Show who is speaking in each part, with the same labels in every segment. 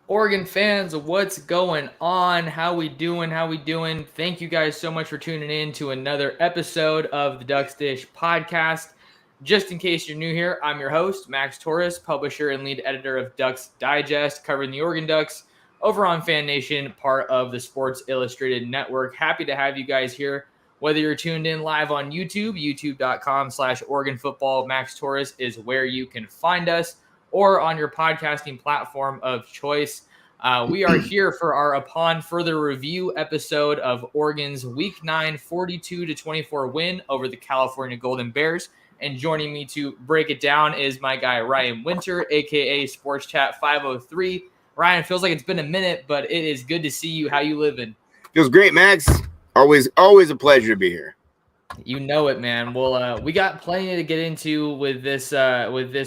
Speaker 1: Oregon fans, what's going on? How we doing? How we doing? Thank you guys so much for tuning in to another episode of the Ducks Dish podcast. Just in case you're new here, I'm your host, Max Torres, publisher and lead editor of Ducks Digest, covering the Oregon Ducks over on Fan Nation, part of the Sports Illustrated Network. Happy to have you guys here. Whether you're tuned in live on YouTube, youtube.com/Oregon Football, Max Torres is where you can find us, or on your podcasting platform of choice. We are here for our Upon Further Review episode of Oregon's Week 9 42-24 win over the California Golden Bears. And joining me to break it down is my guy Rian Winter, aka Sports Chat 503. Ryan, feels like it's been a minute, but it is good to see you. How you living?
Speaker 2: Feels great, Max. Always a pleasure to be here.
Speaker 1: You know it, man. Well, we got plenty to get into with this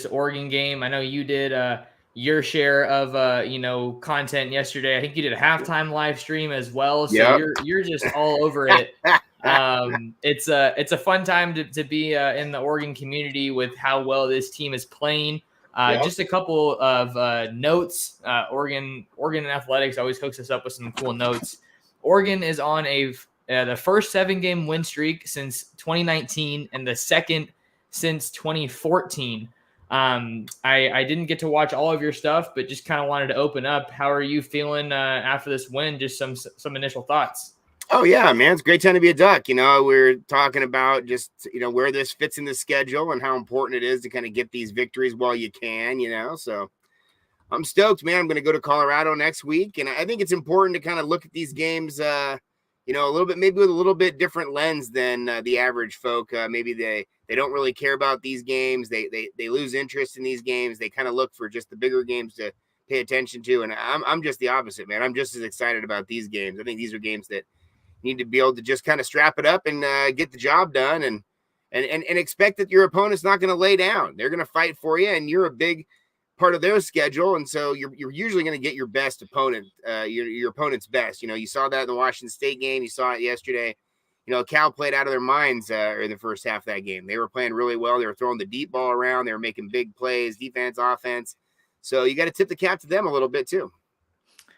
Speaker 1: Oregon game. I know you did your share of content yesterday. I think you did a halftime live stream as well. So
Speaker 2: Yep.
Speaker 1: you're just all over it. It's a fun time to be in the Oregon community with how well this team is playing.
Speaker 2: Yep.
Speaker 1: Just a couple of notes. Oregon Athletics always hooks us up with some cool notes. Oregon is on the first 7-game win streak since 2019 and the second since 2014. I didn't get to watch all of your stuff, but just kind of wanted to open up. How are you feeling after this win? Just some initial thoughts.
Speaker 2: Oh yeah, man, it's a great time to be a Duck. We're talking about just where this fits in the schedule and how important it is to kind of get these victories while you can. So I'm stoked, man. I'm going to go to Colorado next week, and I think it's important to kind of look at these games. A little bit, maybe with a little bit different lens than the average folk. Maybe they don't really care about these games. They lose interest in these games. They kind of look for just the bigger games to pay attention to. And I'm just the opposite, man. I'm just as excited about these games. I think these are games that need to be able to just kind of strap it up and get the job done and expect that your opponent's not going to lay down. They're going to fight for you, and you're a big part of their schedule, and so you're usually going to get your best opponent, your opponent's best. You saw that in the Washington State game. You saw it yesterday. Cal played out of their minds in the first half of that game. They were playing really well. They were throwing the deep ball around. They were making big plays, defense, offense. So you got to tip the cap to them a little bit too.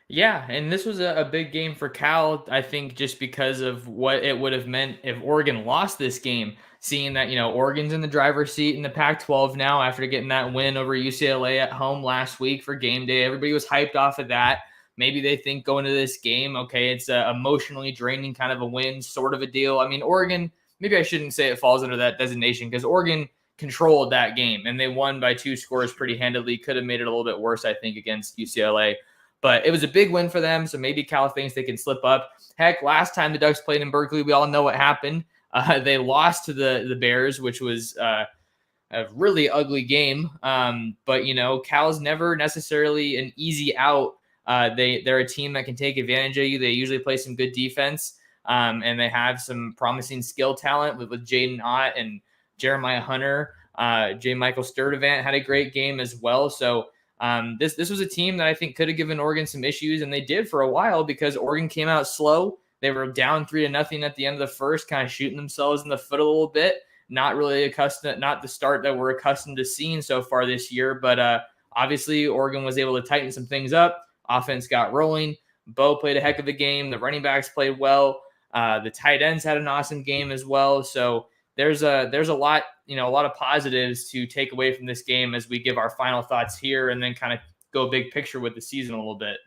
Speaker 1: Yeah, and this was a big game for Cal, I think, just because of what it would have meant if Oregon lost this game. Seeing that, Oregon's in the driver's seat in the Pac-12 now after getting that win over UCLA at home last week for game day. Everybody was hyped off of that. Maybe they think going to this game, okay, it's a emotionally draining kind of a win, sort of a deal. I mean, Oregon, maybe I shouldn't say it falls under that designation because Oregon controlled that game and they won by 2 scores pretty handily. Could have made it a little bit worse, I think, against UCLA. But it was a big win for them, so maybe Cal thinks they can slip up. Heck, last time the Ducks played in Berkeley, we all know what happened. They lost to the Bears, which was a really ugly game. But, Cal's never necessarily an easy out. They're a team that can take advantage of you. They usually play some good defense, and they have some promising skill talent with Jaden Ott and Jeremiah Hunter. J. Michael Sturdivant had a great game as well. So this was a team that I think could have given Oregon some issues, and they did for a while because Oregon came out slow. They were down 3-0 at the end of the first, kind of shooting themselves in the foot a little bit. Not the start that we're accustomed to seeing so far this year, but obviously Oregon was able to tighten some things up. Offense got rolling. Bo played a heck of a game. The running backs played well. The tight ends had an awesome game as well. So there's a lot, a lot of positives to take away from this game as we give our final thoughts here and then kind of go big picture with the season a little bit.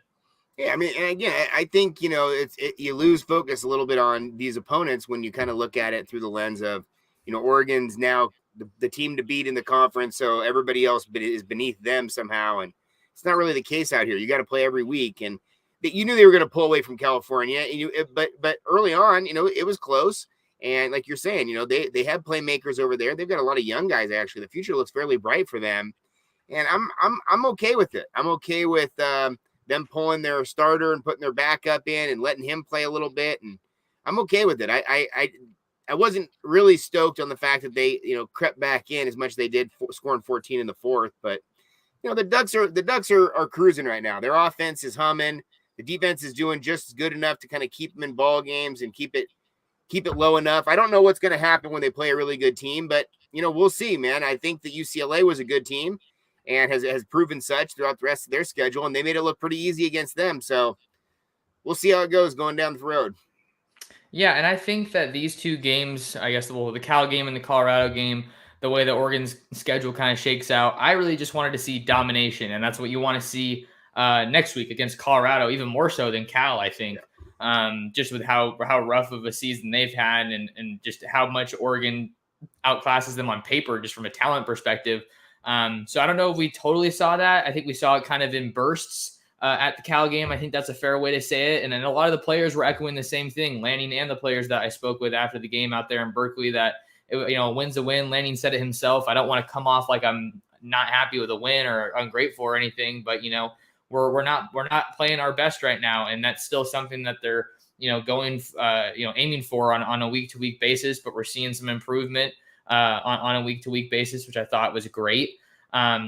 Speaker 2: Yeah, I mean, and again, I think, you lose focus a little bit on these opponents when you kind of look at it through the lens of, Oregon's now the team to beat in the conference, so everybody else is beneath them somehow, and it's not really the case out here. You got to play every week, and you knew they were going to pull away from California, but early on, it was close. And like you're saying, they have playmakers over there. They've got a lot of young guys. Actually, the future looks fairly bright for them, and I'm okay with it. I'm okay with them pulling their starter and putting their backup in and letting him play a little bit, and I'm okay with it. I wasn't really stoked on the fact that they crept back in as much as they did, scoring 14 in the fourth. But the Ducks are cruising right now. Their offense is humming. The defense is doing just good enough to kind of keep them in ball games and keep it low enough. I don't know what's going to happen when they play a really good team, but we'll see, man. I think that UCLA was a good team, and has proven such throughout the rest of their schedule. And they made it look pretty easy against them. So we'll see how it goes going down the road.
Speaker 1: Yeah, and I think that these two games, I guess, well, the Cal game and the Colorado game, the way that Oregon's schedule kind of shakes out, I really just wanted to see domination, and that's what you want to see next week against Colorado, even more so than Cal, I think. Just with how rough of a season they've had, and just how much Oregon outclasses them on paper, just from a talent perspective. So I don't know if we totally saw that. I think we saw it kind of in bursts at the Cal game. I think that's a fair way to say it. And then a lot of the players were echoing the same thing, Lanning and the players that I spoke with after the game out there in Berkeley, that, win's a win. Lanning said it himself. I don't want to come off like I'm not happy with a win or ungrateful or anything, but we're not playing our best right now, and that's still something that they're going aiming for on a week to week basis. But we're seeing some improvement on a week to week basis, which I thought was great.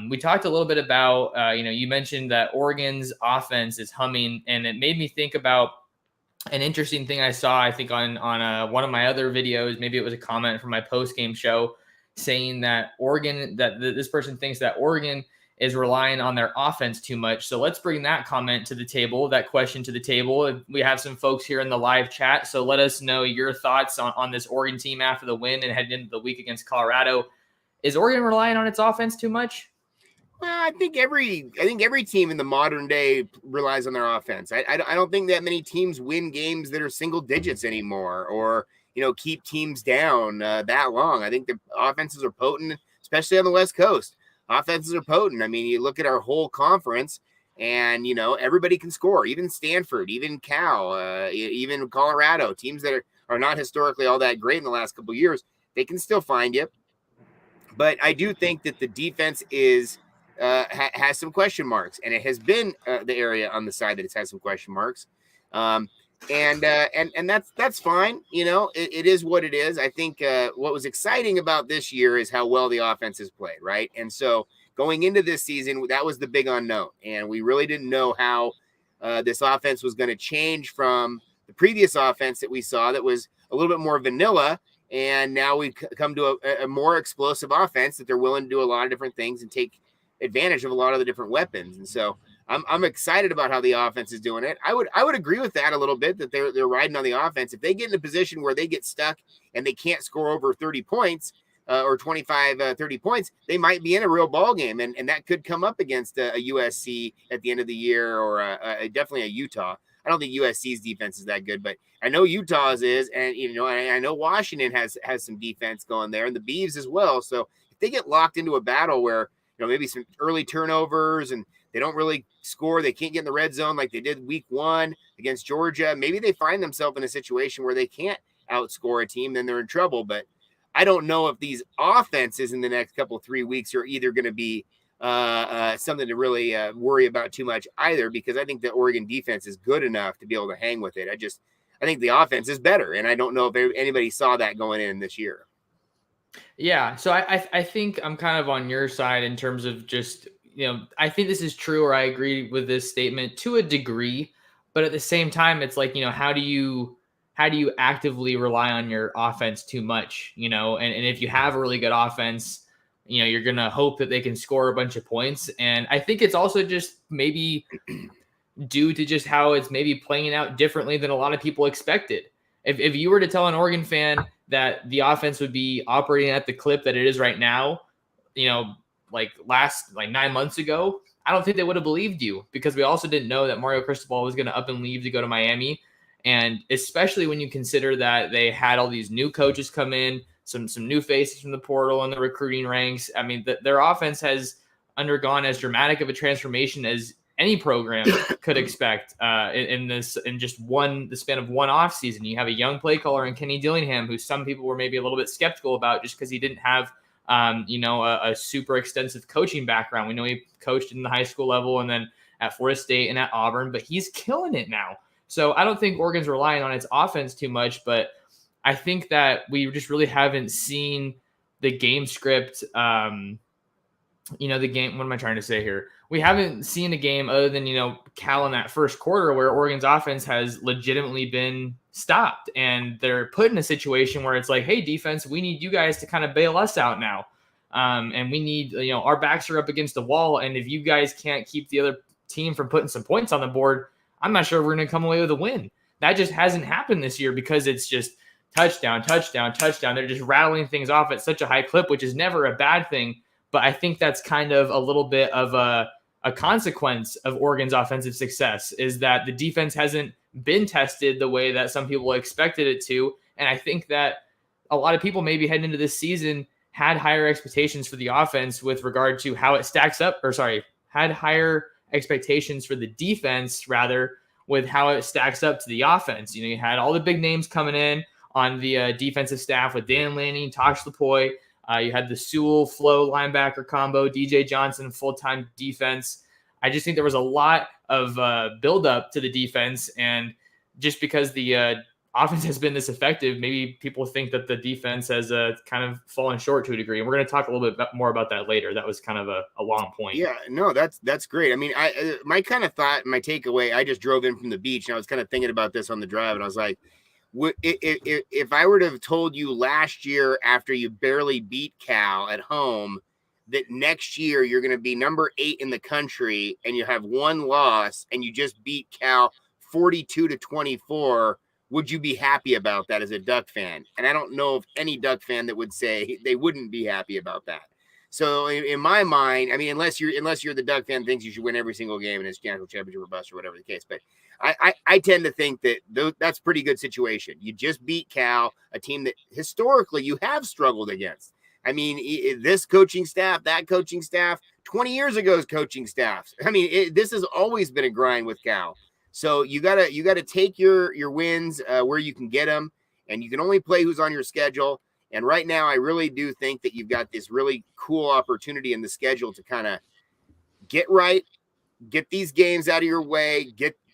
Speaker 1: We talked a little bit about, you mentioned that Oregon's offense is humming, and it made me think about an interesting thing I saw, I think on one of my other videos. Maybe it was a comment from my post-game show saying that this person thinks that Oregon is relying on their offense too much. So let's bring that comment to the table, that question to the table. We have some folks here in the live chat, so let us know your thoughts on this Oregon team after the win and heading into the week against Colorado. Is Oregon relying on its offense too much?
Speaker 2: Well, I think every team in the modern day relies on their offense. I don't think that many teams win games that are single digits anymore, or keep teams down that long. I think the offenses are potent, especially on the West Coast. Offenses are potent. I mean, you look at our whole conference, and everybody can score. Even Stanford, even Cal, even Colorado, teams that are not historically all that great in the last couple of years, they can still find you. But I do think that the defense has some question marks, and it has been the area on the side that it's had some question marks. And that's fine. It is what it is. I think what was exciting about this year is how well the offense has played, right? And so going into this season, that was the big unknown, and we really didn't know how this offense was going to change from the previous offense that we saw that was a little bit more vanilla. And now we've come to a more explosive offense that they're willing to do a lot of different things and take advantage of a lot of the different weapons. And so I'm excited about how the offense is doing it. I would agree with that a little bit, that they're riding on the offense. If they get in a position where they get stuck and they can't score over 30 points or 25, 30 points, they might be in a real ball game. And that could come up against a USC at the end of the year, or definitely a Utah. I don't think USC's defense is that good, but I know Utah's is, and I know Washington has some defense going there, and the Beavs as well. So if they get locked into a battle where maybe some early turnovers and they don't really score, they can't get in the red zone like they did week 1 against Georgia, maybe they find themselves in a situation where they can't outscore a team, then they're in trouble. But I don't know if these offenses in the next 3 weeks are either going to be something to really worry about too much either, because I think the Oregon defense is good enough to be able to hang with it. I think the offense is better, and I don't know if anybody saw that going in this year.
Speaker 1: Yeah, so I think I'm kind of on your side in terms of just, I think this is true, or I agree with this statement to a degree, but at the same time, it's like, how do you actively rely on your offense too much, and if you have a really good offense, you're going to hope that they can score a bunch of points. And I think it's also just maybe due to just how it's maybe playing out differently than a lot of people expected. If you were to tell an Oregon fan that the offense would be operating at the clip that it is right now, like 9 months ago, I don't think they would have believed you, because we also didn't know that Mario Cristobal was going to up and leave to go to Miami. And especially when you consider that they had all these new coaches come in, some new faces from the portal and the recruiting ranks. I mean, their offense has undergone as dramatic of a transformation as any program could expect in the span of one off season. You have a young play caller in Kenny Dillingham, who some people were maybe a little bit skeptical about just because he didn't have a super extensive coaching background. We know he coached in the high school level and then at Florida State and at Auburn, but he's killing it now. So I don't think Oregon's relying on its offense too much, but I think that we just really haven't seen the game script. The game. What am I trying to say here? We haven't seen a game other than Cal in that first quarter where Oregon's offense has legitimately been stopped, and they're put in a situation where it's like, hey, defense, we need you guys to kind of bail us out now. And we need, our backs are up against the wall. And if you guys can't keep the other team from putting some points on the board, I'm not sure we're going to come away with a win. That just hasn't happened this year because it's just touchdown, touchdown, touchdown. They're just rattling things off at such a high clip, which is never a bad thing. But I think that's kind of a little bit of a consequence of Oregon's offensive success, is that the defense hasn't been tested the way that some people expected it to. And I think that a lot of people maybe heading into this season had higher expectations for the offense with regard to how it stacks up, had higher expectations for the defense rather with how it stacks up to the offense. You had all the big names coming in on the defensive staff with Dan Lanning, Tosh Lapoy. You had the Sewell Flo linebacker combo, DJ Johnson full-time defense. I just think there was a lot of build-up to the defense, and just because the offense has been this effective, maybe people think that the defense has kind of fallen short to a degree. And we're going to talk a little bit more about that later. That was kind of a long point.
Speaker 2: Yeah, no, that's great. I mean, my kind of thought, my takeaway, I just drove in from the beach and I was kind of thinking about this on the drive, and I was like, if I were to have told you last year after you barely beat Cal at home that next year you're going to be number 8 in the country and you have one loss and you just beat Cal 42-24, would you be happy about that as a Duck fan? And I don't know of any Duck fan that would say they wouldn't be happy about that. So in my mind, I mean, unless you're the Duck fan thinks you should win every single game and it's national championship or bust or whatever the case, but I tend to think that that's a pretty good situation. You just beat Cal, a team that historically you have struggled against. I mean, this coaching staff, that coaching staff, 20 years ago's coaching staffs. I mean, this has always been a grind with Cal. So you gotta take your wins where you can get them, and you can only play who's on your schedule. And right now, I really do think that you've got this really cool opportunity in the schedule to kind of get right, get these games out of your way,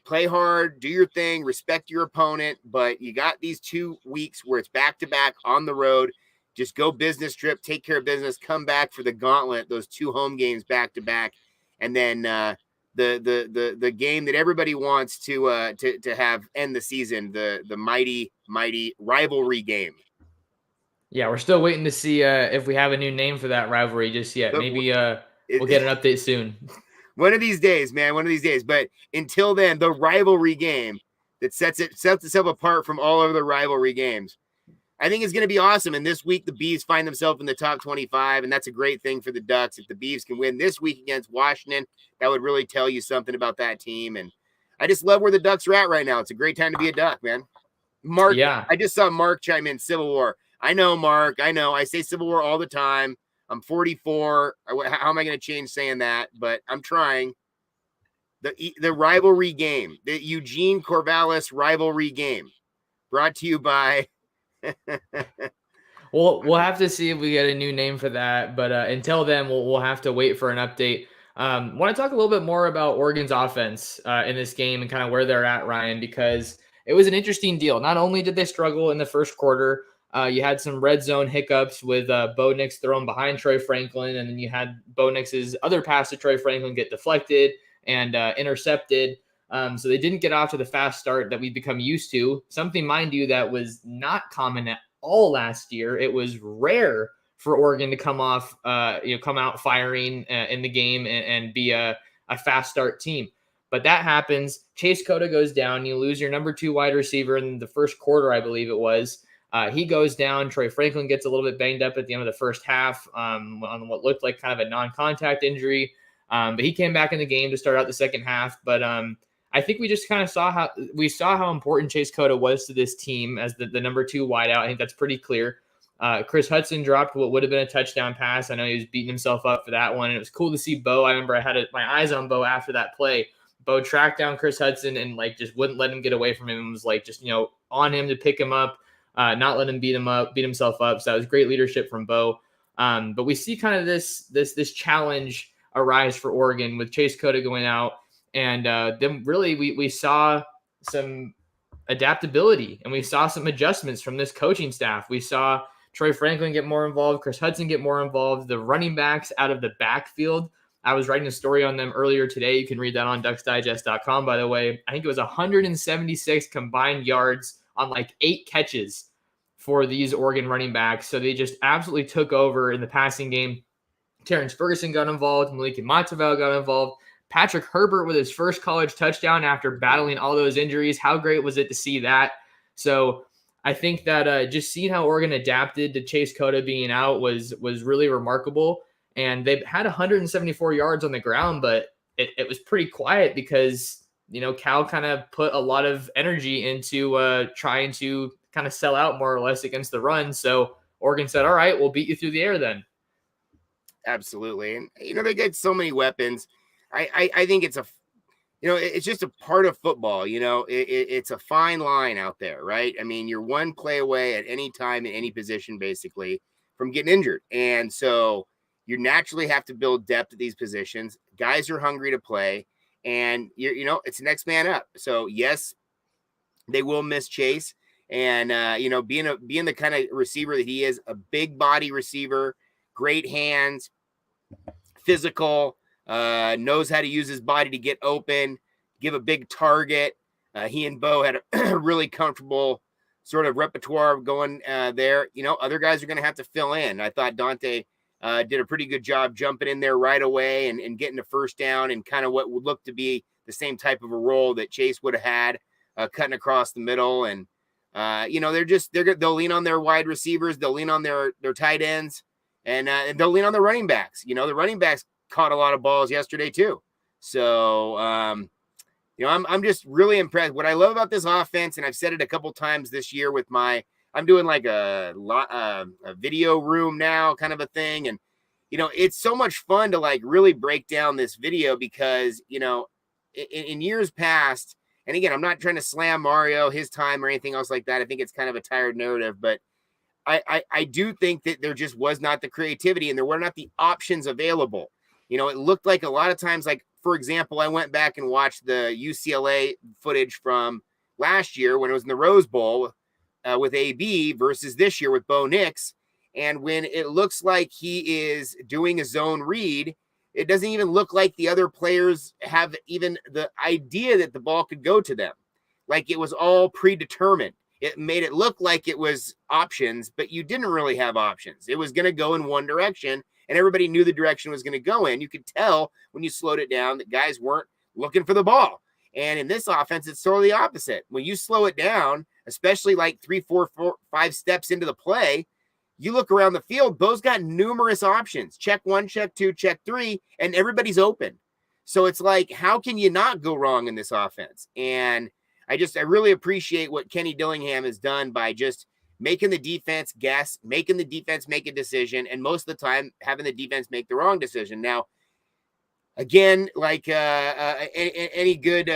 Speaker 2: play hard, do your thing, respect your opponent. But you got these 2 weeks where it's back-to-back on the road. Just go business trip, take care of business, come back for the gauntlet, those 2 home games back-to-back. And then the game that everybody wants to have end the season, the mighty rivalry game.
Speaker 1: Yeah, we're still waiting to see if we have a new name for that rivalry just yet. Maybe we'll get an update soon.
Speaker 2: One of these days, man. One of these days. But until then, the rivalry game that sets itself apart from all other rivalry games, I think it's going to be awesome. And this week, the Beavs find themselves in the top 25, and that's a great thing for the Ducks. If the Beavs can win this week against Washington, that would really tell you something about that team. And I just love where the Ducks are at right now. It's a great time to be a Duck, man. Mark, yeah. I just saw Mark chime in, Civil War. I know, Mark. I know. I say Civil War all the time. I'm 44. How am I going to change saying that? But I'm trying. The rivalry game, the Eugene Corvallis rivalry game, brought to you by.
Speaker 1: We'll have to see if we get a new name for that. But until then, we'll have to wait for an update. Want to talk a little bit more about Oregon's offense in this game and kind of where they're at, Ryan, because it was an interesting deal. Not only did they struggle in the first quarter, you had some red zone hiccups with Bo Nix throwing behind Troy Franklin, and then you had Bo Nix's other pass to Troy Franklin get deflected and intercepted. So they didn't get off to the fast start that we've become used to. Something, mind you, that was not common at all last year. It was rare for Oregon to come out firing in the game and be a fast start team. But that happens. Chase Cota goes down. You lose your number 2 wide receiver in the first quarter, I believe it was. He goes down. Troy Franklin gets a little bit banged up at the end of the first half on what looked like kind of a non-contact injury. But he came back in the game to start out the second half. But I think we just kind of saw how important Chase Cota was to this team as the number 2 wideout. I think that's pretty clear. Chris Hudson dropped what would have been a touchdown pass. I know he was beating himself up for that one. And it was cool to see Bo. I remember I had my eyes on Bo after that play. Bo tracked down Chris Hudson and just wouldn't let him get away from him. And was just on him to pick him up. Not let him beat himself up. So that was great leadership from Bo. But we see kind of this challenge arise for Oregon with Chase Cota going out. And then really we saw some adaptability and we saw some adjustments from this coaching staff. We saw Troy Franklin get more involved, Chris Hudson get more involved, the running backs out of the backfield. I was writing a story on them earlier today. You can read that on ducksdigest.com, by the way. I think it was 176 combined yards on 8 catches for these Oregon running backs. So they just absolutely took over in the passing game. Terrence Ferguson got involved. Malik Matavell got involved. Patrick Herbert with his first college touchdown after battling all those injuries. How great was it to see that? So I think that just seeing how Oregon adapted to Chase Cota being out was really remarkable. And they had 174 yards on the ground, but it was pretty quiet because, Cal kind of put a lot of energy into trying to kind of sell out more or less against the run. So Oregon said, all right, we'll beat you through the air then.
Speaker 2: Absolutely. And, they get so many weapons. I think it's it's just a part of football. It's a fine line out there, right? I mean, you're one play away at any time in any position, basically, from getting injured. And so you naturally have to build depth at these positions. Guys are hungry to play, and it's next man up. So yes, they will miss Chase, and being the kind of receiver that he is, a big body receiver, great hands, physical, knows how to use his body to get open, give a big target. He and Bo had a really comfortable sort of repertoire going there. Other guys are going to have to fill in. I thought Dante did a pretty good job jumping in there right away and getting the first down and kind of what would look to be the same type of a role that Chase would have had, cutting across the middle. And, they'll lean on their wide receivers. They'll lean on their tight ends, and they'll lean on the running backs. The running backs caught a lot of balls yesterday too. So, I'm just really impressed. What I love about this offense, and I've said it a couple times this year with I'm doing like a video room now kind of a thing. And, it's so much fun to like really break down this video because, in years past, and again, I'm not trying to slam Mario, his time or anything else like that. I think it's kind of a tired narrative, but I do think that there just was not the creativity and there were not the options available. It looked like a lot of times, like, for example, I went back and watched the UCLA footage from last year when it was in the Rose Bowl with AB versus this year with Bo Nix. And when it looks like he is doing a zone read, it doesn't even look like the other players have even the idea that the ball could go to them. Like it was all predetermined. It made it look like it was options, but you didn't really have options. It was going to go in one direction, and everybody knew the direction was going to go in. You could tell when you slowed it down that guys weren't looking for the ball. And in this offense, it's totally the opposite. When you slow it down, especially like 3, 4, 5 steps into the play, you look around the field, Bo's got numerous options. Check 1, check 2, check 3, and everybody's open. So it's like, how can you not go wrong in this offense? And I really appreciate what Kenny Dillingham has done by just making the defense guess, making the defense make a decision, and most of the time having the defense make the wrong decision. Now, again, like any good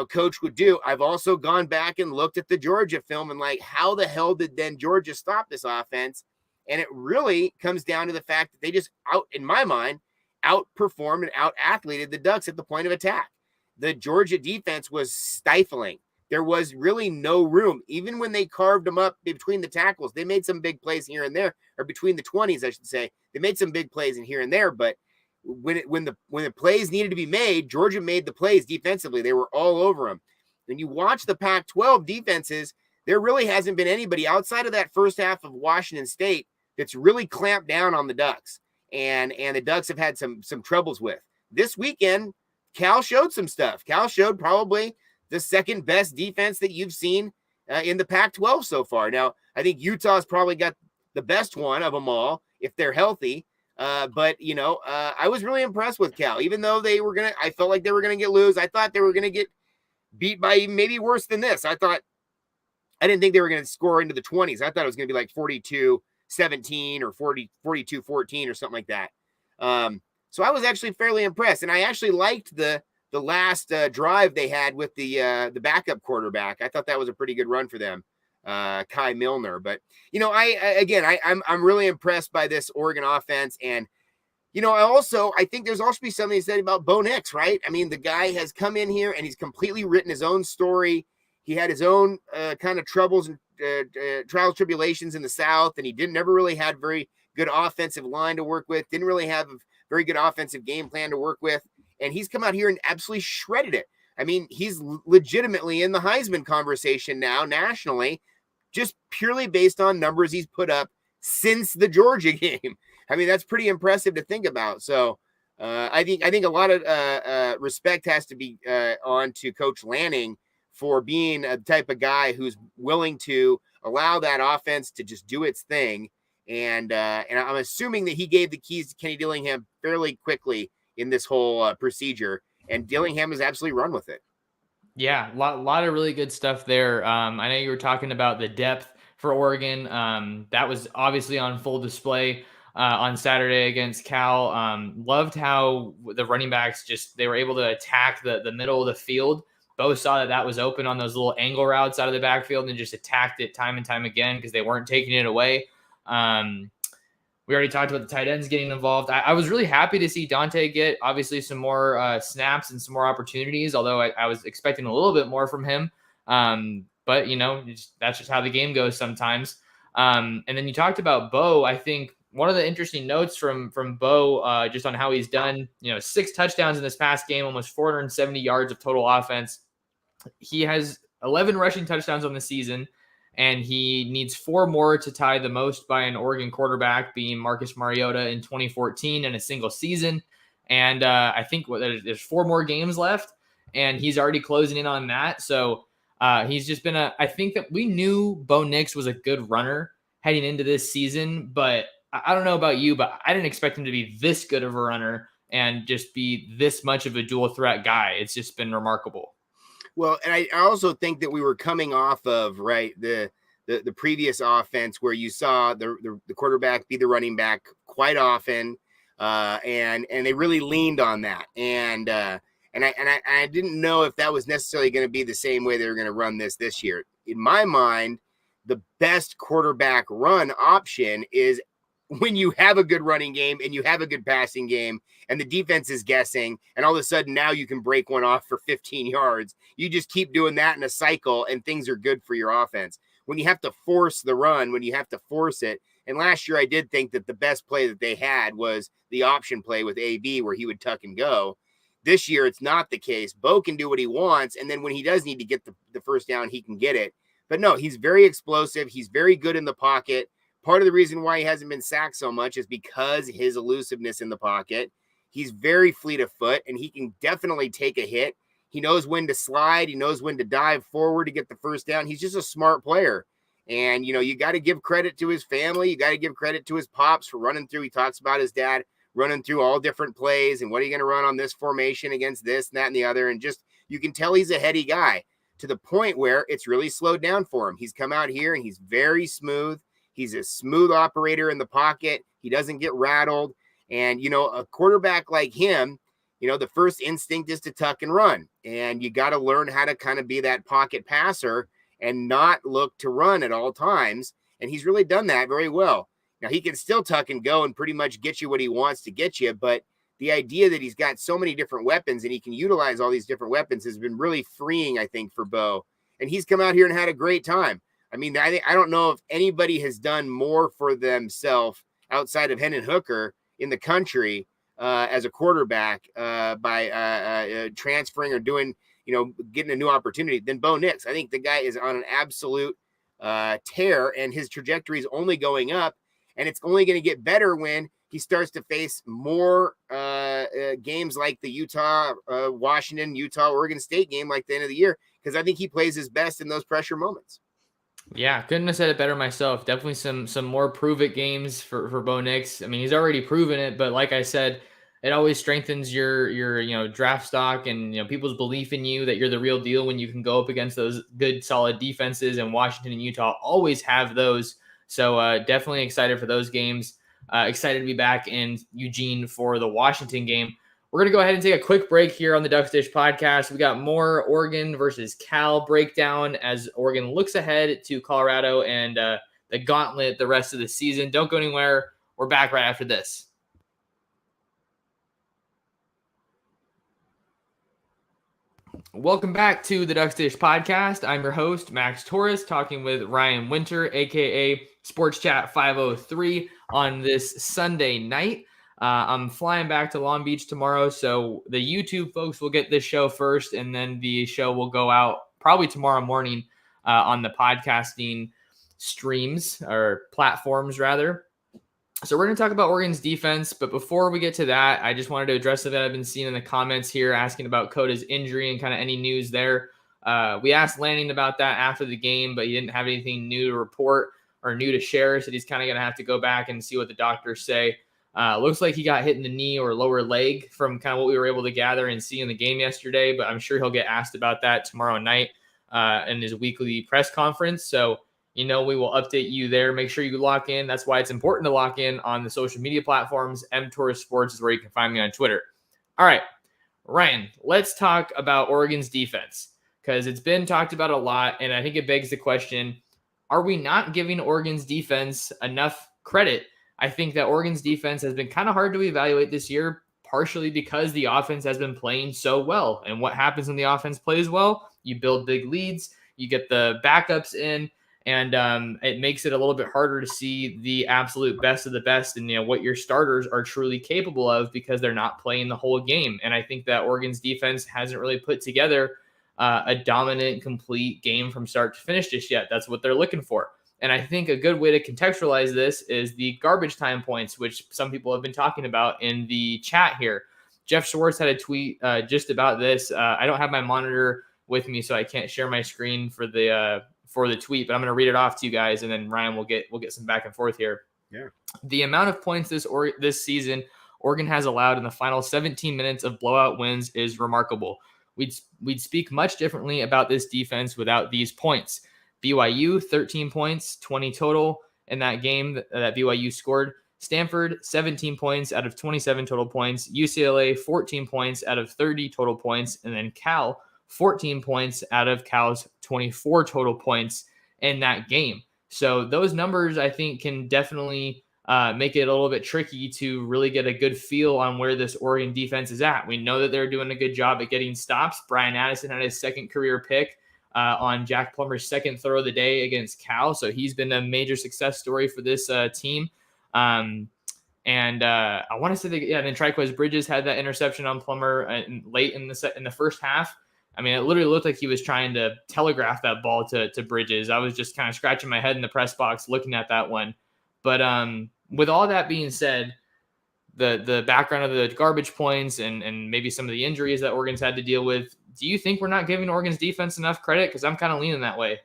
Speaker 2: coach would do, I've also gone back and looked at the Georgia film and like, how the hell did then Georgia stop this offense? And it really comes down to the fact that they just in my mind, outperformed and out-athleted the Ducks at the point of attack. The Georgia defense was stifling. There was really no room. Even when they carved them up between the tackles, they made some big plays here and there, or between the 20s, I should say. They made some big plays in here and there, but when the plays needed to be made, Georgia made the plays defensively. They were all over them. When you watch the Pac-12 defenses, there really hasn't been anybody outside of that first half of Washington State that's really clamped down on the Ducks, and the Ducks have had some troubles with. This weekend, Cal showed some stuff. Cal showed probably the second best defense that you've seen in the Pac-12 so far. Now, I think Utah's probably got the best one of them all if they're healthy. But I was really impressed with Cal, even though I felt like they were going to lose. I thought they were going to get beat by maybe worse than this. I didn't think they were going to score into the 20s. I thought it was going to be like 42-17 or 42-14 or something like that. So I was actually fairly impressed, and I actually liked the last drive they had with the backup quarterback. I thought that was a pretty good run for them, Kai Milner. But I'm really impressed by this Oregon offense, and I think there's also be something said about Bo Nix, right? I mean, the guy has come in here and he's completely written his own story. He had his own kind of troubles and trials, tribulations in the South, and he never really had very good offensive line to work with, didn't really have a very good offensive game plan to work with, and he's come out here and absolutely shredded it. I mean, he's legitimately in the Heisman conversation now nationally, just purely based on numbers he's put up since the Georgia game. I mean, that's pretty impressive to think about. So I think a lot of respect has to be on to Coach Lanning for being a type of guy who's willing to allow that offense to just do its thing. And I'm assuming that he gave the keys to Kenny Dillingham fairly quickly in this whole procedure, and Dillingham has absolutely run with it.
Speaker 1: Yeah, lot of really good stuff there. I know you were talking about the depth for Oregon. That was obviously on full display on Saturday against Cal. Loved how the running backs they were able to attack the middle of the field. Both saw that was open on those little angle routes out of the backfield and just attacked it time and time again because they weren't taking it away. We already talked about the tight ends getting involved. I was really happy to see Dante get obviously some more snaps and some more opportunities, although I was expecting a little bit more from him. But, that's just how the game goes sometimes. And then you talked about Bo. I think one of the interesting notes from Bo just on how he's done, 6 touchdowns in this past game, almost 470 yards of total offense. He has 11 rushing touchdowns on the season, and he needs 4 more to tie the most by an Oregon quarterback, being Marcus Mariota in 2014 in a single season. And I think there's 4 more games left, and he's already closing in on that. So he's just been I think that we knew Bo Nix was a good runner heading into this season, but I don't know about you, but I didn't expect him to be this good of a runner and just be this much of a dual threat guy. It's just been remarkable.
Speaker 2: Well, and I also think that we were coming off of the previous offense where you saw the quarterback be the running back quite often, and they really leaned on that. And I didn't know if that was necessarily going to be the same way they were going to run this year. In my mind, the best quarterback run option is when you have a good running game and you have a good passing game and the defense is guessing, and all of a sudden now you can break one off for 15 yards. You just keep doing that in a cycle and things are good for your offense. When you have to force the run, when you have to force it, and last year I did think that the best play that they had was the option play with AB where he would tuck and go. This year it's not the case. Bo can do what he wants, and then when he does need to get the first down, he can get it. But no, he's very explosive. He's very good in the pocket. Part of the reason why he hasn't been sacked so much is because his elusiveness in the pocket. He's very fleet of foot, and he can definitely take a hit. He knows when to slide. He knows when to dive forward to get the first down. He's just a smart player. And, you got to give credit to his family. You got to give credit to his pops for running through. He talks about his dad running through all different plays and what are you going to run on this formation against this and that and the other. And just, you can tell he's a heady guy to the point where it's really slowed down for him. He's come out here and he's very smooth. He's a smooth operator in the pocket. He doesn't get rattled. And, a quarterback like him, the first instinct is to tuck and run. And you got to learn how to kind of be that pocket passer and not look to run at all times. And he's really done that very well. Now, he can still tuck and go and pretty much get you what he wants to get you. But the idea that he's got so many different weapons and he can utilize all these different weapons has been really freeing, I think, for Bo. And he's come out here and had a great time. I mean, I don't know if anybody has done more for themselves outside of Hendon Hooker in the country as a quarterback by transferring or doing, getting a new opportunity than Bo Nix. I think the guy is on an absolute tear, and his trajectory is only going up, and it's only going to get better when he starts to face more games like the Utah, Washington, Utah, Oregon State game like the end of the year, because I think he plays his best in those pressure moments.
Speaker 1: Yeah, couldn't have said it better myself. Definitely some more prove it games for Bo Nix. I mean, he's already proven it, but like I said, it always strengthens your draft stock and people's belief in you that you're the real deal when you can go up against those good solid defenses, and Washington and Utah always have those. So definitely excited for those games. Excited to be back in Eugene for the Washington game. We're going to go ahead and take a quick break here on the Ducks Dish podcast. We got more Oregon versus Cal breakdown as Oregon looks ahead to Colorado and the gauntlet the rest of the season. Don't go anywhere. We're back right after this. Welcome back to the Ducks Dish podcast. I'm your host, Max Torres, talking with Rian Winter, a.k.a. Sports Chat 503 on this Sunday night. I'm flying back to Long Beach tomorrow, so the YouTube folks will get this show first, and then the show will go out probably tomorrow morning on the podcasting streams or platforms rather. So we're going to talk about Oregon's defense, but before we get to that, I just wanted to address that I've been seeing in the comments here asking about Coda's injury and kind of any news there. We asked Lanning about that after the game, but he didn't have anything new to report or new to share, so he's kind of going to have to go back and see what the doctors say. Looks like he got hit in the knee or lower leg from kind of what we were able to gather and see in the game yesterday, but I'm sure he'll get asked about that tomorrow night in his weekly press conference. So we will update you there. Make sure you lock in. That's why it's important to lock in on the social media platforms. Torres Sports is where you can find me on Twitter. All right, Ryan, let's talk about Oregon's defense because it's been talked about a lot, and I think it begs the question, are we not giving Oregon's defense enough credit? I think that Oregon's defense has been kind of hard to evaluate this year, partially because the offense has been playing so well. And what happens when the offense plays well? You build big leads, you get the backups in, and it makes it a little bit harder to see the absolute best of the best and what your starters are truly capable of because they're not playing the whole game. And I think that Oregon's defense hasn't really put together a dominant, complete game from start to finish just yet. That's what they're looking for. And I think a good way to contextualize this is the garbage time points, which some people have been talking about in the chat here. Jeff Schwartz had a tweet just about this. I don't have my monitor with me, so I can't share my screen for the tweet, but I'm going to read it off to you guys, and then Ryan will get some back and forth here.
Speaker 2: Yeah.
Speaker 1: The amount of points this season Oregon has allowed in the final 17 minutes of blowout wins is remarkable. We'd speak much differently about this defense without these points. BYU, 13 points, 20 total in that game that BYU scored. Stanford, 17 points out of 27 total points. UCLA, 14 points out of 30 total points. And then Cal, 14 points out of Cal's 24 total points in that game. So those numbers, I think, can definitely make it a little bit tricky to really get a good feel on where this Oregon defense is at. We know that they're doing a good job at getting stops. Brian Addison had his second career pick on Jack Plummer's second throw of the day against Cal. So he's been a major success story for this team. And I want to say then Triquez Bridges had that interception on Plummer late in the first half. I mean, it literally looked like he was trying to telegraph that ball to Bridges. I was just kind of scratching my head in the press box looking at that one. But with all that being said, the background of the garbage points and maybe some of the injuries that Oregon's had to deal with, do you think we're not giving Oregon's defense enough credit? Because I'm kind of leaning that way.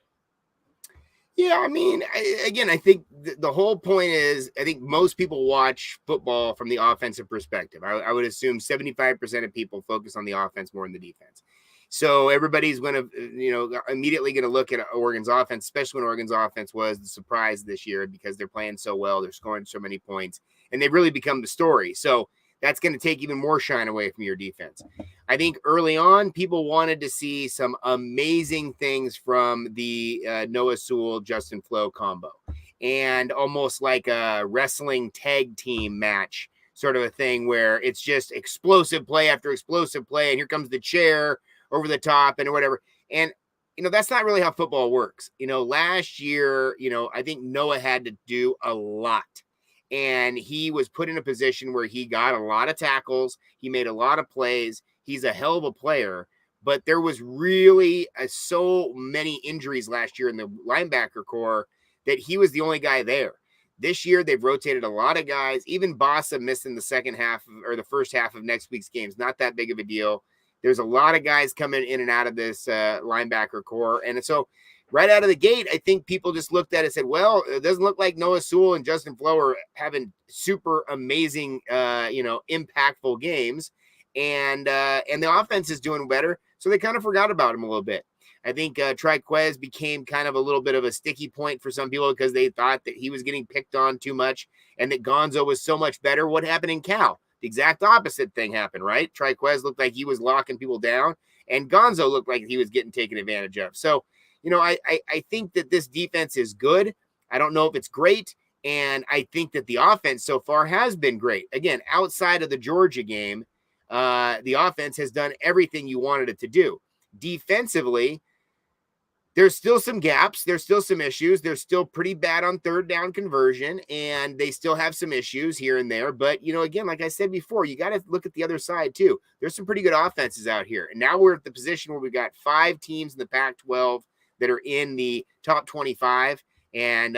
Speaker 2: Yeah, I mean, I think the whole point is I think most people watch football from the offensive perspective. I would assume 75% of people focus on the offense more than the defense. So everybody's going to, immediately going to look at Oregon's offense, especially when Oregon's offense was the surprise this year because they're playing so well. They're scoring so many points, and they've really become the story. So that's going to take even more shine away from your defense. I think early on, people wanted to see some amazing things from the Noah Sewell, Justin Flo combo, and almost like a wrestling tag team match sort of a thing where it's just explosive play after explosive play, and here comes the chair over the top and whatever. And, that's not really how football works. Last year, I think Noah had to do a lot. And he was put in a position where he got a lot of tackles. He made a lot of plays. He's a hell of a player. But there was really so many injuries last year in the linebacker core that he was the only guy there. This year, they've rotated a lot of guys. Even Bossa missed in the second half or the first half of next week's games. Not that big of a deal. There's a lot of guys coming in and out of this linebacker core. And so right out of the gate, I think people just looked at it and said, well, it doesn't look like Noah Sewell and Justin Flo are having super amazing, impactful games. And the offense is doing better. So they kind of forgot about him a little bit. I think Triquez became kind of a little bit of a sticky point for some people because they thought that he was getting picked on too much and that Gonzo was so much better. What happened in Cal? The exact opposite thing happened, right? Triquez looked like he was locking people down, and Gonzo looked like he was getting taken advantage of. So, I think that this defense is good. I don't know if it's great, and I think that the offense so far has been great. Again, outside of the Georgia game, the offense has done everything you wanted it to do. Defensively, there's still some gaps. There's still some issues. They're still pretty bad on third down conversion, and they still have some issues here and there. But, again, like I said before, you got to look at the other side too. There's some pretty good offenses out here. And now we're at the position where we've got 5 teams in the Pac-12 that are in the top 25. and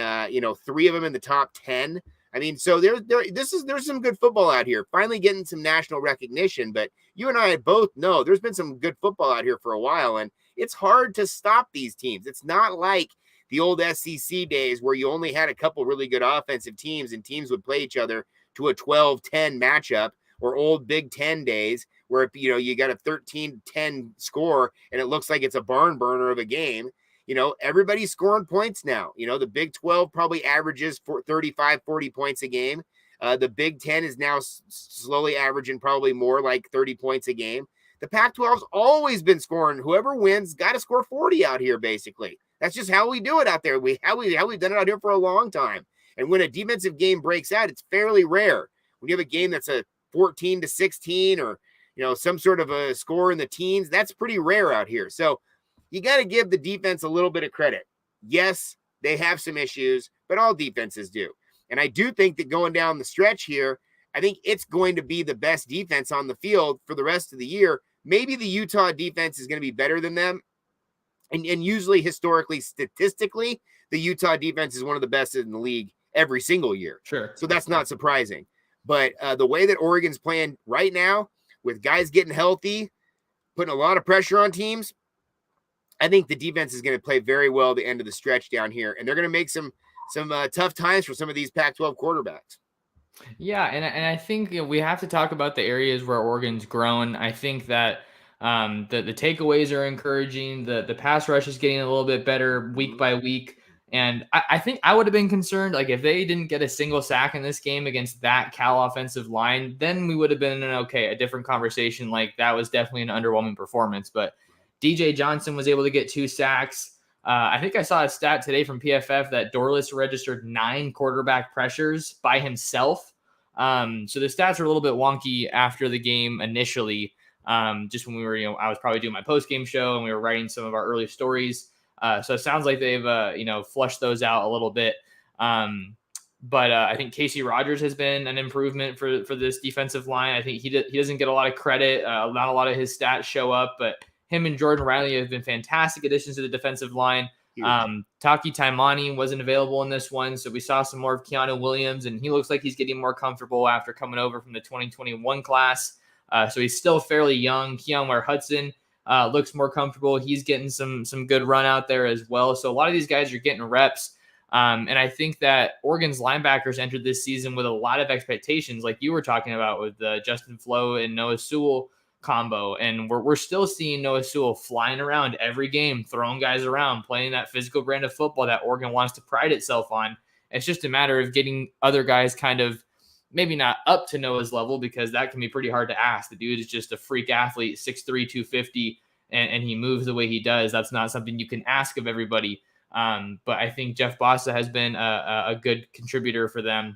Speaker 2: three of them in the top 10. I mean, so there's some good football out here. Finally getting some national recognition, but you and I both know there's been some good football out here for a while, and it's hard to stop these teams. It's not like the old SEC days where you only had a couple really good offensive teams and teams would play each other to a 12-10 matchup, or old Big Ten days where you got a 13-10 score and it looks like it's a barn burner of a game. Everybody's scoring points now. The Big 12 probably averages for 35, 40 points a game. The Big 10 is now slowly averaging probably more like 30 points a game. The Pac-12's always been scoring. Whoever wins got to score 40 out here, basically. That's just how we do it out there. How we've done it out here for a long time. And when a defensive game breaks out, it's fairly rare. When you have a game that's a 14-16 or, some sort of a score in the teens, that's pretty rare out here. So you got to give the defense a little bit of credit. Yes, they have some issues, but all defenses do. And I do think that going down the stretch here, I think it's going to be the best defense on the field for the rest of the year. Maybe the Utah defense is going to be better than them. And usually, historically, statistically, the Utah defense is one of the best in the league every single year.
Speaker 1: Sure.
Speaker 2: So that's not surprising. But the way that Oregon's playing right now, with guys getting healthy, putting a lot of pressure on teams, I think the defense is going to play very well at the end of the stretch down here. And they're going to make some tough times for some of these Pac-12 quarterbacks.
Speaker 1: Yeah, and I think we have to talk about the areas where Oregon's grown. I think that the takeaways are encouraging. The pass rush is getting a little bit better week by week. And I think I would have been concerned, like if they didn't get a single sack in this game against that Cal offensive line, then we would have been in a different conversation. Like that was definitely an underwhelming performance. But DJ Johnson was able to get 2 sacks. I think I saw a stat today from PFF that Dorlus registered 9 quarterback pressures by himself. So the stats are a little bit wonky after the game initially. Just when we were, I was probably doing my post-game show and we were writing some of our early stories. So it sounds like they've, flushed those out a little bit. But I think Casey Rogers has been an improvement for this defensive line. I think he doesn't get a lot of credit. Not a lot of his stats show up, but him and Jordan Riley have been fantastic additions to the defensive line. Taki Taimani wasn't available in this one, so we saw some more of Keanu Williams, and he looks like he's getting more comfortable after coming over from the 2021 class. So he's still fairly young. Keonware Hudson looks more comfortable. He's getting some good run out there as well. So a lot of these guys are getting reps. And I think that Oregon's linebackers entered this season with a lot of expectations, like you were talking about with Justin Flo and Noah Sewell combo. And we're still seeing Noah Sewell flying around every game, throwing guys around, playing that physical brand of football that Oregon wants to pride itself on. It's just a matter of getting other guys kind of maybe not up to Noah's level, because that can be pretty hard to ask. The dude is just a freak athlete, 6'3", 250, and he moves the way he does. That's not something you can ask of everybody. But I think Jeff Bossa has been a good contributor for them.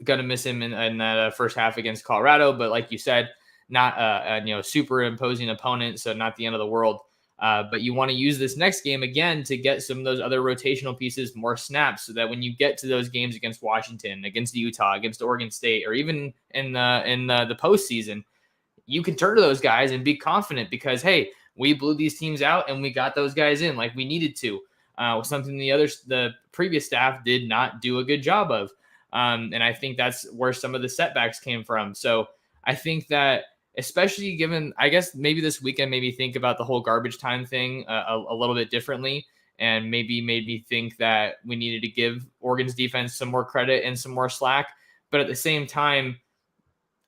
Speaker 1: Going to miss him in that first half against Colorado, but like you said, not a super imposing opponent, so not the end of the world. But you want to use this next game again to get some of those other rotational pieces more snaps, so that when you get to those games against Washington, against Utah, against Oregon State, or even in the postseason, you can turn to those guys and be confident because, hey, we blew these teams out and we got those guys in like we needed to. Something the previous staff did not do a good job of. And I think that's where some of the setbacks came from. So I think that, especially given, I guess maybe this weekend made me think about the whole garbage time thing a little bit differently, and maybe made me think that we needed to give Oregon's defense some more credit and some more slack. But at the same time,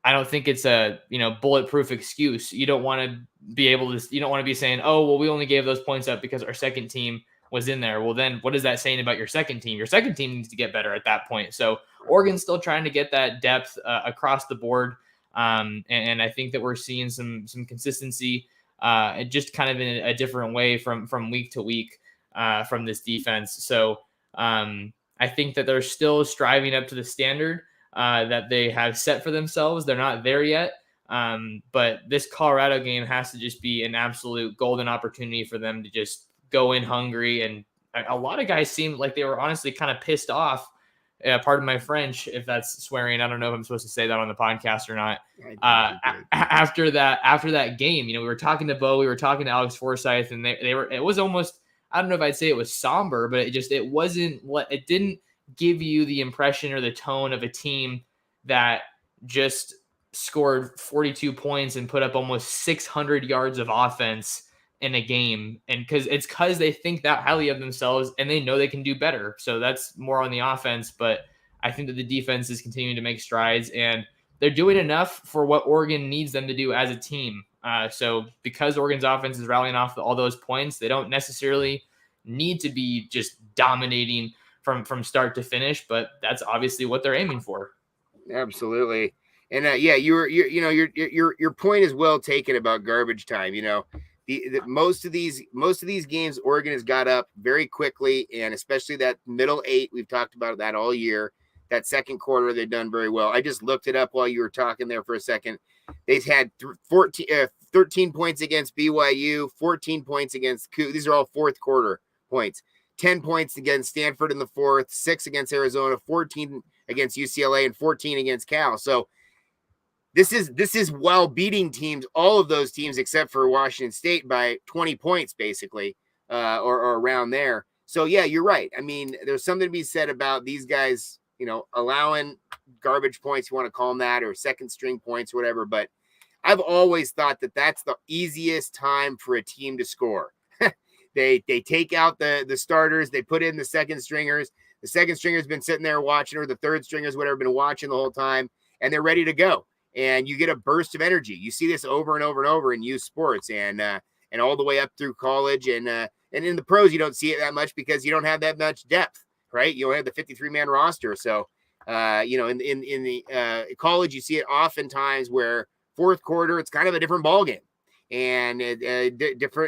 Speaker 1: I don't think it's a bulletproof excuse. You don't want to be saying, oh, well, we only gave those points up because our second team was in there. Well, then what is that saying about your second team? Your second team needs to get better at that point. So Oregon's still trying to get that depth across the board. And I think that we're seeing some consistency, just kind of in a different way from week to week, from this defense. So I think that they're still striving up to the standard that they have set for themselves. They're not there yet. But this Colorado game has to just be an absolute golden opportunity for them to just go in hungry. And a lot of guys seemed like they were honestly kind of pissed off. Pardon my French, if that's swearing. I don't know if I'm supposed to say that on the podcast or not. After that game, we were talking to Bo, we were talking to Alex Forsyth, and they were. It was almost, I don't know if I'd say it was somber, but it didn't give you the impression or the tone of a team that just scored 42 points and put up almost 600 yards of offense in a game. And because they think that highly of themselves and they know they can do better. So that's more on the offense, but I think that the defense is continuing to make strides, and they're doing enough for what Oregon needs them to do as a team. So because Oregon's offense is rallying off all those points, they don't necessarily need to be just dominating from start to finish, but that's obviously what they're aiming for.
Speaker 2: Absolutely. And yeah, your point is well taken about garbage time. Most of these games Oregon has got up very quickly, and especially that middle 8, we've talked about that all year. That second quarter, they've done very well. I just looked it up while you were talking there for a second. They've had 13 points against BYU, 14 points against These are all fourth quarter points. 10 points against Stanford in the fourth, 6 against Arizona, 14 against UCLA, and 14 against Cal. So this is while beating teams, all of those teams except for Washington State, by 20 points, basically, or around there. So yeah, you're right. I mean, there's something to be said about these guys, allowing garbage points, you want to call them that, or second string points, or whatever. But I've always thought that that's the easiest time for a team to score. They take out the starters, they put in the second stringers. The second stringer's been sitting there watching, or the third stringer's whatever, been watching the whole time, and they're ready to go. And you get a burst of energy. You see this over and over and over in youth sports, and all the way up through college, and in the pros you don't see it that much because you don't have that much depth, right? You don't have the 53-man roster. So in the college you see it oftentimes where fourth quarter it's kind of a different ballgame, and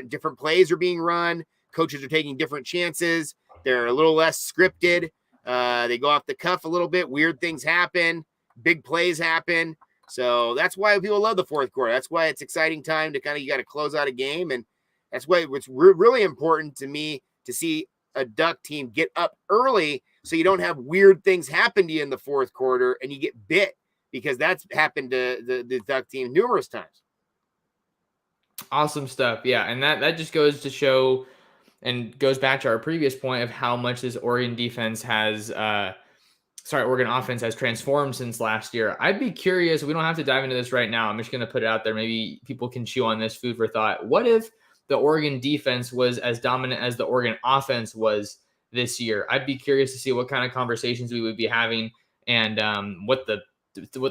Speaker 2: different plays are being run. Coaches are taking different chances. They're a little less scripted. They go off the cuff a little bit. Weird things happen. Big plays happen. So that's why people love the fourth quarter. That's why it's exciting time to you got to close out a game. And that's why it's really important to me to see a Duck team get up early so you don't have weird things happen to you in the fourth quarter and you get bit, because that's happened to the Duck team numerous times.
Speaker 1: Awesome stuff. Yeah. And that just goes to show and goes back to our previous point of how much this Oregon offense has transformed since last year. I'd be curious. We don't have to dive into this right now. I'm just going to put it out there. Maybe people can chew on this, food for thought. What if the Oregon defense was as dominant as the Oregon offense was this year? I'd be curious to see what kind of conversations we would be having, and what the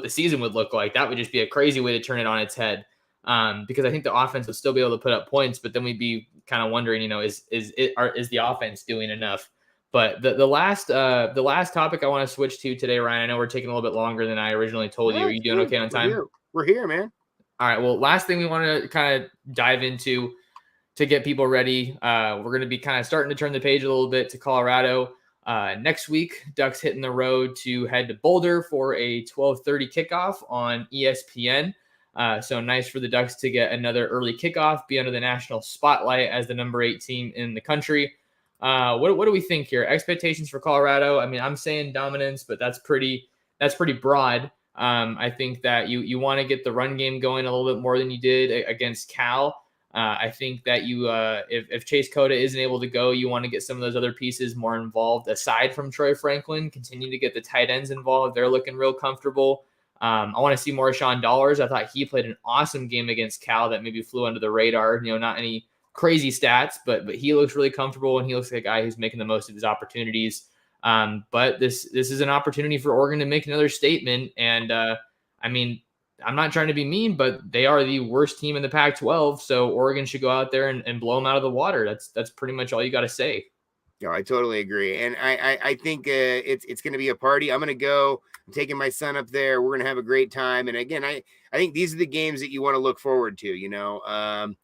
Speaker 1: season would look like. That would just be a crazy way to turn it on its head. Because I think the offense would still be able to put up points, but then we'd be kind of wondering, is the offense doing enough? But the last topic I want to switch to today, Ryan, I know we're taking a little bit longer than I originally told you. Are you doing okay on time?
Speaker 2: We're here, man.
Speaker 1: All right. Well, last thing we want to kind of dive into to get people ready. We're going to be kind of starting to turn the page a little bit to Colorado. Next week, Ducks hitting the road to head to Boulder for a 12:30 kickoff on ESPN. So nice for the Ducks to get another early kickoff, be under the national spotlight as the number 8 team in the country. What do we think here? Expectations for Colorado? I mean, I'm saying dominance, but that's pretty broad. I think that you want to get the run game going a little bit more than you did against Cal. I think that if Chase Cota isn't able to go, you want to get some of those other pieces more involved aside from Troy Franklin. Continue to get the tight ends involved. They're looking real comfortable. I want to see more Sean Dollars. I thought he played an awesome game against Cal that maybe flew under the radar. Not any crazy stats, but he looks really comfortable, and he looks like a guy who's making the most of his opportunities. But this is an opportunity for Oregon to make another statement. And I mean, I'm not trying to be mean, but they are the worst team in the Pac-12, so Oregon should go out there and blow them out of the water. That's pretty much all you got to say.
Speaker 2: No, I totally agree, and I think it's going to be a party. I'm going to go. I'm taking my son up there. We're going to have a great time. And again, I think these are the games that you want to look forward to.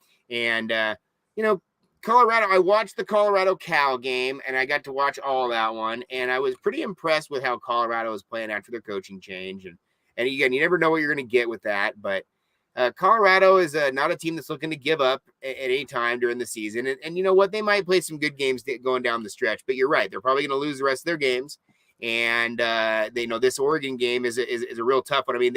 Speaker 2: Colorado. I watched the Colorado Cal game, and I got to watch all of that one, and I was pretty impressed with how Colorado was playing after their coaching change. And again, you never know what you're going to get with that, but Colorado is not a team that's looking to give up at any time during the season. And you know what? They might play some good games going down the stretch, but you're right. They're probably going to lose the rest of their games. And they know this Oregon game is a real tough one. I mean,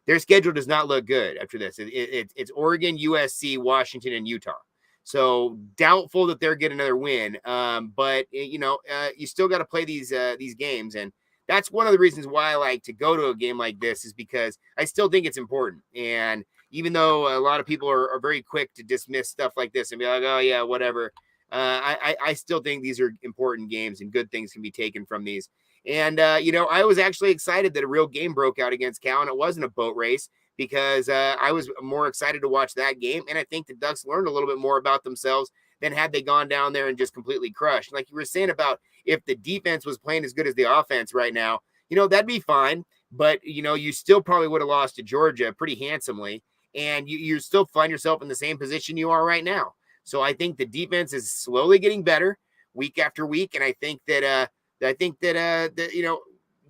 Speaker 2: their schedule does not look good after this. It's Oregon, USC, Washington, and Utah. So doubtful that they're getting another win. But you still got to play these games, and that's one of the reasons why I like to go to a game like this, is because I still think it's important. And even though a lot of people are very quick to dismiss stuff like this and be like, oh yeah, whatever, I still think these are important games and good things can be taken from these. And I was actually excited that a real game broke out against Cal, and it wasn't a boat race, because I was more excited to watch that game. And I think the Ducks learned a little bit more about themselves than had they gone down there and just completely crushed. Like you were saying about if the defense was playing as good as the offense right now, that'd be fine. But, you still probably would have lost to Georgia pretty handsomely. And you still find yourself in the same position you are right now. So I think the defense is slowly getting better week after week. And I think that,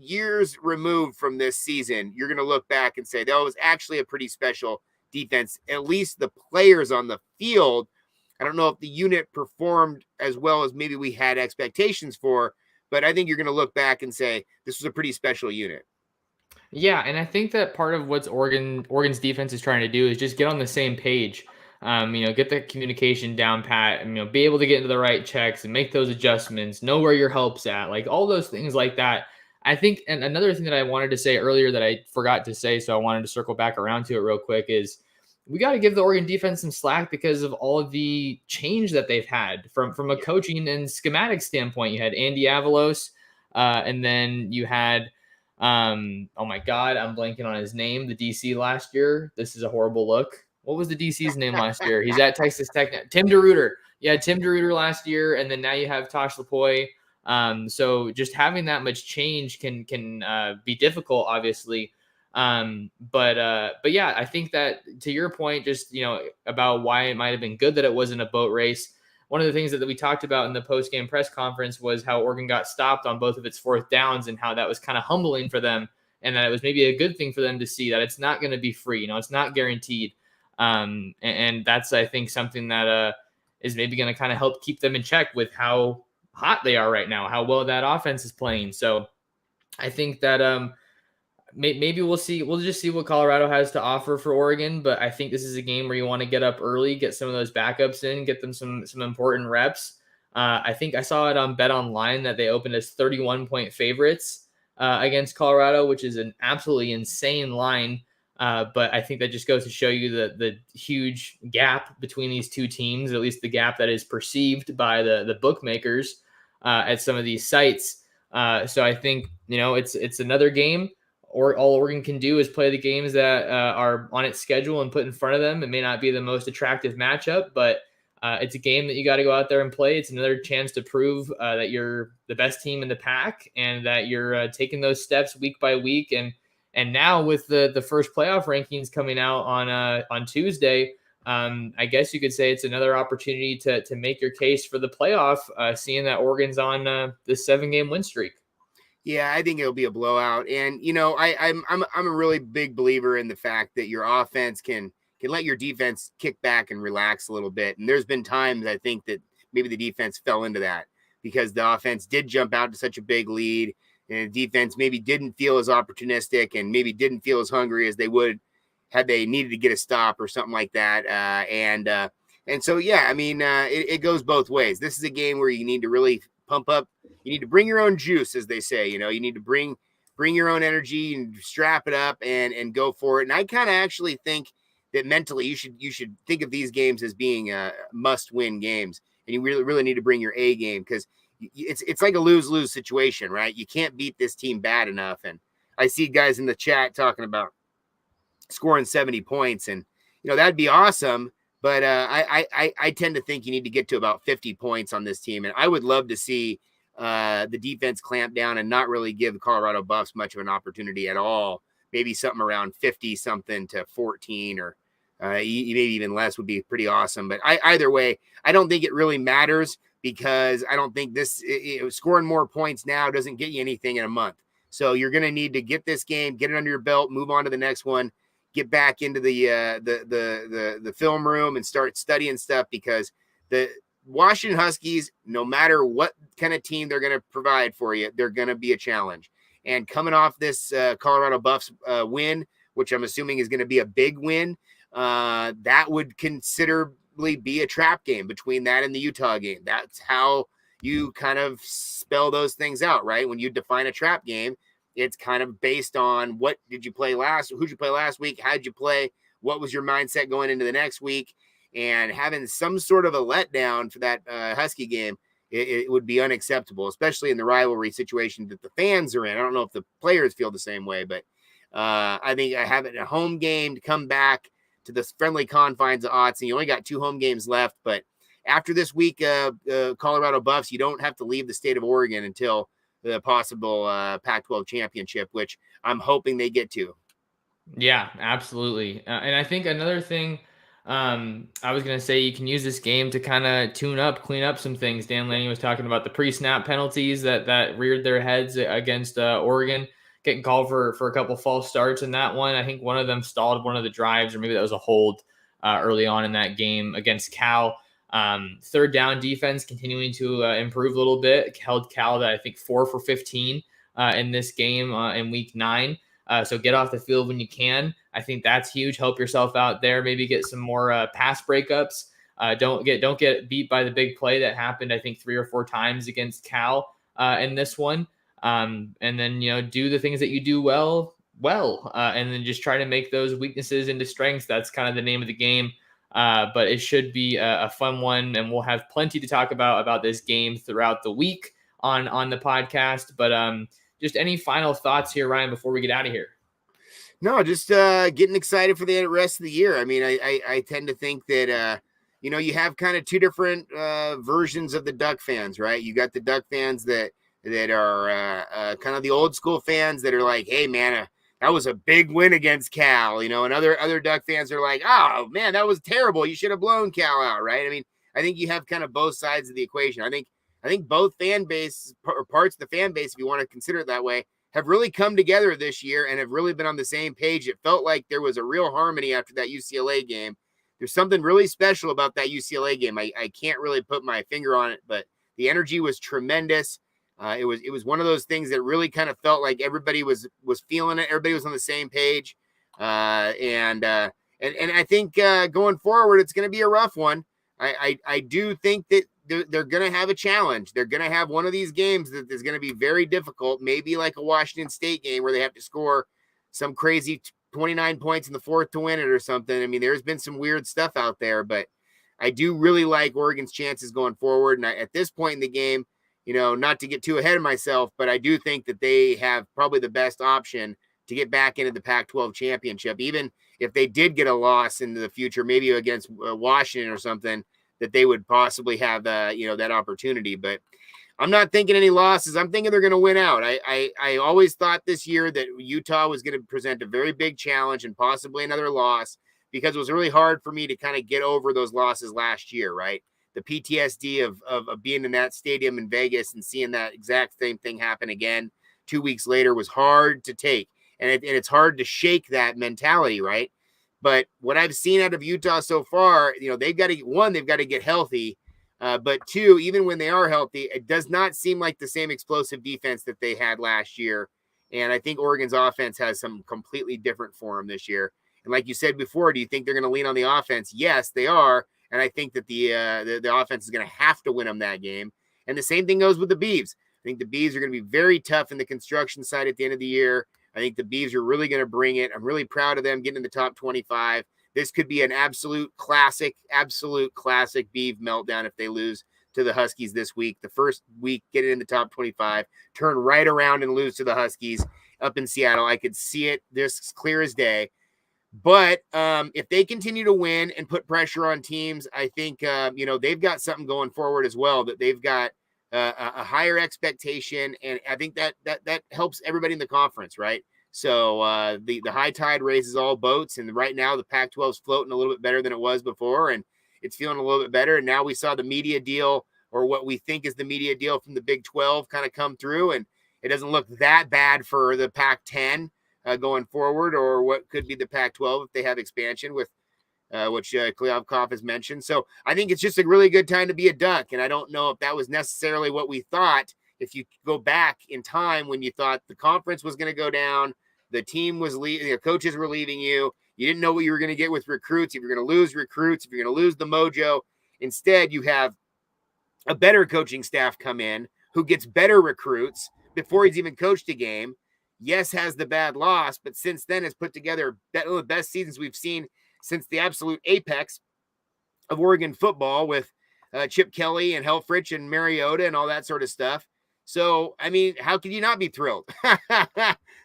Speaker 2: years removed from this season, you're going to look back and say that was actually a pretty special defense. At least the players on the field, I don't know if the unit performed as well as maybe we had expectations for, but I think you're going to look back and say this was a pretty special unit.
Speaker 1: Yeah, and I think that part of what's Oregon's defense is trying to do is just get on the same page. Get the communication down pat, and be able to get into the right checks and make those adjustments, know where your help's at, like all those things like that. I think, and another thing that I wanted to say earlier that I forgot to say, so I wanted to circle back around to it real quick, is we got to give the Oregon defense some slack because of all of the change that they've had from a coaching and schematic standpoint. You had Andy Avalos, and then you had oh my God, I'm blanking on his name. The DC last year. This is a horrible look. What was the DC's name last year? He's at Texas Tech. Tim DeRuyter. Yeah, Tim DeRuyter last year, and then now you have Tosh Lapoy. So just having that much change can be difficult, obviously. But yeah, I think that to your point, just about why it might have been good that it wasn't a boat race. One of the things that we talked about in the post-game press conference was how Oregon got stopped on both of its fourth downs and how that was kind of humbling for them, and that it was maybe a good thing for them to see that it's not going to be free. It's not guaranteed. And that's, I think, something that is maybe going to kind of help keep them in check with how hot they are right now, how well that offense is playing. So I think that maybe we'll see. We'll just see what Colorado has to offer for Oregon. But I think this is a game where you want to get up early, get some of those backups in, get them some important reps. I think I saw it on Bet Online that they opened as 31-point favorites against Colorado, which is an absolutely insane line. But I think that just goes to show you the huge gap between these two teams, at least the gap that is perceived by the bookmakers at some of these sites. So I think, it's another game. Or all Oregon can do is play the games that are on its schedule and put in front of them. It may not be the most attractive matchup, but it's a game that you got to go out there and play. It's another chance to prove that you're the best team in the pack and that you're taking those steps week by week. And now with the first playoff rankings coming out on Tuesday, I guess you could say it's another opportunity to make your case for the playoff, seeing that Oregon's on this 7-game win streak.
Speaker 2: Yeah, I think it'll be a blowout. And I'm a really big believer in the fact that your offense can let your defense kick back and relax a little bit. And there's been times I think that maybe the defense fell into that because the offense did jump out to such a big lead, and the defense maybe didn't feel as opportunistic and maybe didn't feel as hungry as they would had they needed to get a stop or something like that. And so yeah, it goes both ways. This is a game where you need to really pump up. You need to bring your own juice, as they say. You need to bring your own energy and strap it up and go for it. And I kind of actually think that mentally you should think of these games as being must-win games, and you really need to bring your A game, because it's like a lose-lose situation, right? You can't beat this team bad enough. And I see guys in the chat talking about scoring 70 points, and that'd be awesome. But I tend to think you need to get to about 50 points on this team, and I would love to see the defense clamp down and not really give the Colorado Buffs much of an opportunity at all. Maybe something around 50 something to 14, or maybe even less would be pretty awesome. But either way, I don't think it really matters, because I don't think scoring more points now doesn't get you anything in a month. So you're going to need to get this game, get it under your belt, move on to the next one, get back into the film room and start studying stuff, because the Washington Huskies, no matter what kind of team they're going to provide for you, they're going to be a challenge. And coming off this Colorado Buffs win, which I'm assuming is going to be a big win, that would considerably possibly be a trap game between that and the Utah game. That's how you kind of spell those things out, right? When you define a trap game, it's kind of based on what did you play last, who'd you play last week, how'd you play, what was your mindset going into the next week, and having some sort of a letdown for that Husky game, it would be unacceptable, especially in the rivalry situation that the fans are in. I don't know if the players feel the same way, but I think I have it a home game to come back to the friendly confines of Otson. You only got 2 home games left, but after this week, Colorado Buffs, you don't have to leave the state of Oregon until the possible Pac-12 championship, which I'm hoping they get to.
Speaker 1: Yeah, absolutely. And I think another thing I was going to say, you can use this game to kind of clean up some things. Dan Lanning was talking about the pre-snap penalties that reared their heads against Oregon, getting called for a couple false starts in that one. I think one of them stalled one of the drives, or maybe that was a hold early on in that game against Cal. Third down defense continuing to improve a little bit. Held Cal to, I think, 4 for 15 in this game in week 9. So get off the field when you can. I think that's huge. Help yourself out there. Maybe get some more pass breakups. Don't get beat by the big play that happened, I think, 3 or 4 times against Cal in this one. And then, do the things that you do well, and then just try to make those weaknesses into strengths. That's kind of the name of the game. But it should be a fun one, and we'll have plenty to talk about this game throughout the week on the podcast. But just any final thoughts here, Ryan, before we get out of here?
Speaker 2: No, just getting excited for the rest of the year. I mean, I tend to think that, you have kind of 2 different versions of the Duck fans, right? You got the Duck fans that are kind of the old school fans that are like, hey, man, that was a big win against Cal, and other Duck fans are like, oh, man, that was terrible. You should have blown Cal out, right? I mean, I think you have kind of both sides of the equation. I think both fan base or parts of the fan base, if you want to consider it that way, have really come together this year and have really been on the same page. It felt like there was a real harmony after that UCLA game. There's something really special about that UCLA game. I can't really put my finger on it, but the energy was tremendous. It was one of those things that really kind of felt like everybody was feeling it. Everybody was on the same page. And I think going forward, it's going to be a rough one. I do think that they're going to have a challenge. They're going to have one of these games that is going to be very difficult, maybe like a Washington State game where they have to score some crazy 29 points in the 4th to win it or something. I mean, there's been some weird stuff out there, but I do really like Oregon's chances going forward. And at this point in the game, not to get too ahead of myself, but I do think that they have probably the best option to get back into the Pac-12 championship, even if they did get a loss in the future, maybe against Washington or something, that they would possibly have, that opportunity. But I'm not thinking any losses. I'm thinking they're going to win out. I always thought this year that Utah was going to present a very big challenge and possibly another loss, because it was really hard for me to kind of get over those losses last year, right? The PTSD of being in that stadium in Vegas and seeing that exact same thing happen again 2 weeks later was hard to take. And it's hard to shake that mentality, right? But what I've seen out of Utah so far, they've got to get healthy. But 2, even when they are healthy, it does not seem like the same explosive defense that they had last year. And I think Oregon's offense has some completely different for them this year. And like you said before, do you think they're going to lean on the offense? Yes, they are. And I think that the offense is going to have to win them that game. And the same thing goes with the Beavs. I think the Beavs are going to be very tough in the construction side at the end of the year. I think the Beavs are really going to bring it. I'm really proud of them getting in the top 25. This could be an absolute classic Beav meltdown if they lose to the Huskies this week. The first week, get it in the top 25, turn right around and lose to the Huskies up in Seattle. I could see it this clear as day. But if they continue to win and put pressure on teams, I think, they've got something going forward as well, that they've got a higher expectation. And I think that helps everybody in the conference, right? So the high tide raises all boats. And right now the Pac-12 is floating a little bit better than it was before. And it's feeling a little bit better. And now we saw the media deal, or what we think is the media deal from the Big 12, kind of come through. And it doesn't look that bad for the Pac-10 going forward, or what could be the Pac-12 if they have expansion, with which Kliavkoff has mentioned. So I think it's just a really good time to be a Duck. And I don't know if that was necessarily what we thought. If you go back in time when you thought the conference was going to go down, the team was leaving, the coaches were leaving you You didn't know what you were going to get with recruits, if you're going to lose recruits, if you're going to lose the mojo. Instead, you have a better coaching staff come in who gets better recruits before he's even coached a game. Yes, has the bad loss, but since then has put together one of the best seasons we've seen since the absolute apex of Oregon football with Chip Kelly and Helfrich and Mariota and all that sort of stuff. So, I mean, how can you not be thrilled?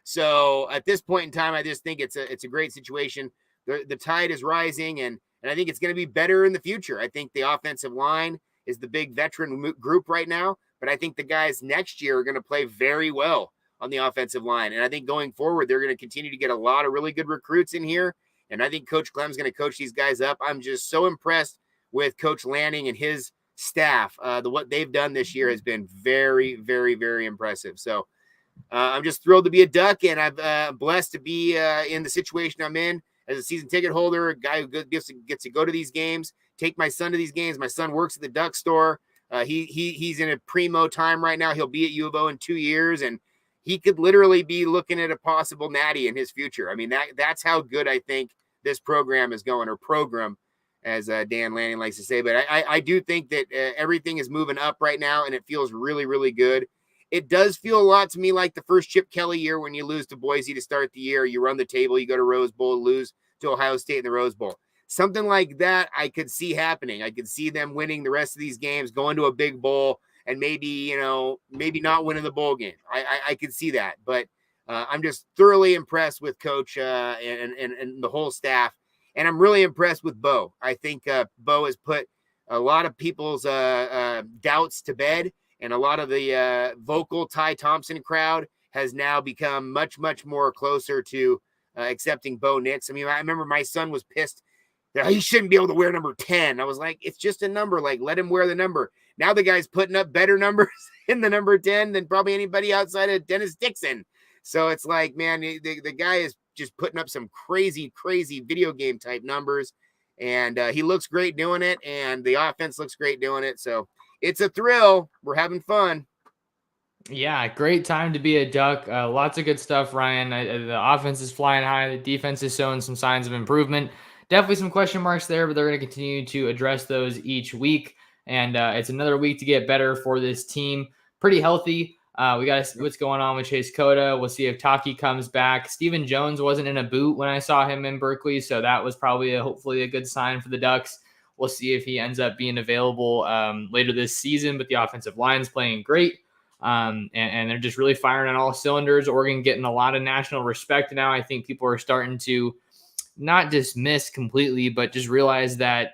Speaker 2: So at this point in time, I just think it's a great situation. The tide is rising, and I think it's going to be better in the future. I think the offensive line is the big veteran group right now, but I think the guys next year are going to play very well on the offensive line. And I think going forward, they're going to continue to get a lot of really good recruits in here. And I think Coach Clem's going to coach these guys up. I'm just so impressed with Coach Lanning and his staff. What they've done this year has been very, very, very impressive. So I'm just thrilled to be a Duck, and I'm blessed to be in the situation I'm in as a season ticket holder, a guy who gets to go to these games, take my son to these games. My son works at the Duck store. He's in a primo time right now. He'll be at U of O in 2 years, and he could literally be looking at a possible natty in his future. I mean, that's how good I think this program is going, or program, as Dan Lanning likes to say. But I do think that everything is moving up right now, and it feels really, really good. It does feel a lot to me like the first Chip Kelly year when you lose to Boise to start the year. You run the table, you go to Rose Bowl, lose to Ohio State in the Rose Bowl. Something like that I could see happening. I could see them winning the rest of these games, going to a big bowl, and maybe not winning the bowl game. I could see that. But I'm just thoroughly impressed with Coach and the whole staff. And I'm really impressed with Bo. I think Bo has put a lot of people's doubts to bed, and a lot of the vocal Ty Thompson crowd has now become much, much more closer to accepting Bo Nix. I mean, I remember my son was pissed that he shouldn't be able to wear number 10. I was like, it's just a number. Like, let him wear the number. Now the guy's putting up better numbers in the number 10 than probably anybody outside of Dennis Dixon. So it's like, man, the guy is just putting up some crazy, crazy video game type numbers. And he looks great doing it. And the offense looks great doing it. So it's a thrill. We're having fun.
Speaker 1: Yeah, great time to be a Duck. Lots of good stuff, Ryan. The offense is flying high. The defense is showing some signs of improvement. Definitely some question marks there, but they're going to continue to address those each week. And it's another week to get better for this team. Pretty healthy. We got to see what's going on with Chase Cota. We'll see if Taki comes back. Stephen Jones wasn't in a boot when I saw him in Berkeley, so that was probably hopefully a good sign for the Ducks. We'll see if he ends up being available later this season, but the offensive line's playing great. And they're just really firing on all cylinders. Oregon getting a lot of national respect now. I think people are starting to not dismiss completely, but just realize that,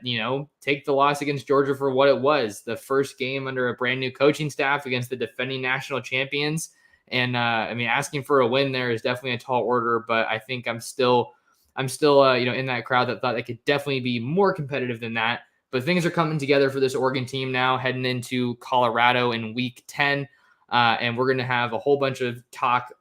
Speaker 1: take the loss against Georgia for what it was, the first game under a brand new coaching staff against the defending national champions. And asking for a win there is definitely a tall order, but I think I'm still in that crowd that thought they could definitely be more competitive than that. But things are coming together for this Oregon team now, heading into Colorado in week 10. And we're going to have a whole bunch of talk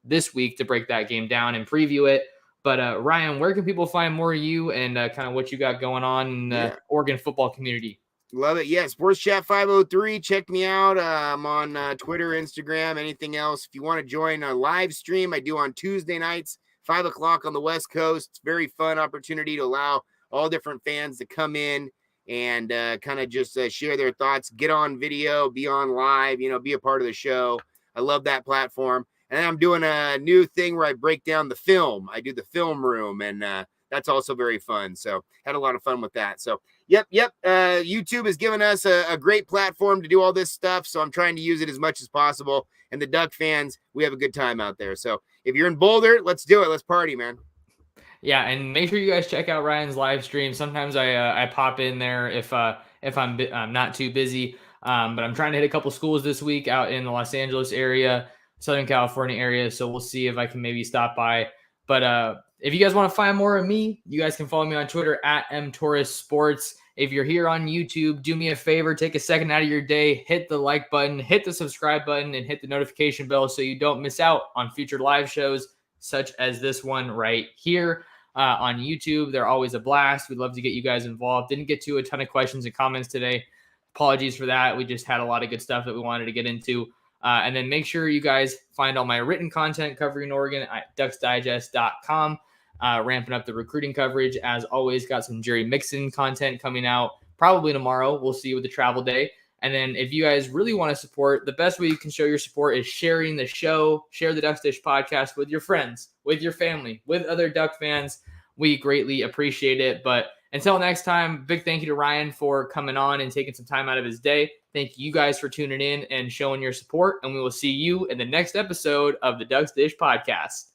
Speaker 1: this week to break that game down and preview it. But Ryan, where can people find more of you and kind of what you got going on in the Oregon football community?
Speaker 2: Love it. Yeah, Sports Chat 503. Check me out. I'm on Twitter, Instagram, anything else. If you want to join a live stream, I do on Tuesday nights, 5 o'clock on the West Coast. It's a very fun opportunity to allow all different fans to come in and kind of just share their thoughts, get on video, be on live, be a part of the show. I love that platform. And then I'm doing a new thing where I break down the film. I do the film room, and that's also very fun. So had a lot of fun with that. So yep. YouTube has given us a great platform to do all this stuff. So I'm trying to use it as much as possible. And the Duck fans, we have a good time out there. So if you're in Boulder, let's do it. Let's party, man.
Speaker 1: Yeah, and make sure you guys check out Ryan's live stream. Sometimes I pop in there if I'm not too busy. But I'm trying to hit a couple schools this week out in the Los Angeles area, Southern California area. So we'll see if I can maybe stop by. But if you guys want to find more of me, you guys can follow me on Twitter at mtorresports. If you're here on YouTube, do me a favor, take a second out of your day, hit the like button, hit the subscribe button, and hit the notification bell so you don't miss out on future live shows such as this one right here. On YouTube, they're always a blast. We'd love to get you guys involved. Didn't get to a ton of questions and comments today. Apologies for that. We just had a lot of good stuff that we wanted to get into. And then make sure you guys find all my written content covering Oregon at ducksdigest.com. ramping up the recruiting coverage. As always, got some Jerry Mixon content coming out probably tomorrow. We'll see with the travel day. And then if you guys really want to support, the best way you can show your support is sharing the show, share the Ducks Dish podcast with your friends, with your family, with other Duck fans. We greatly appreciate it. But until next time, big thank you to Ryan for coming on and taking some time out of his day. Thank you guys for tuning in and showing your support. And we will see you in the next episode of the Ducks Dish podcast.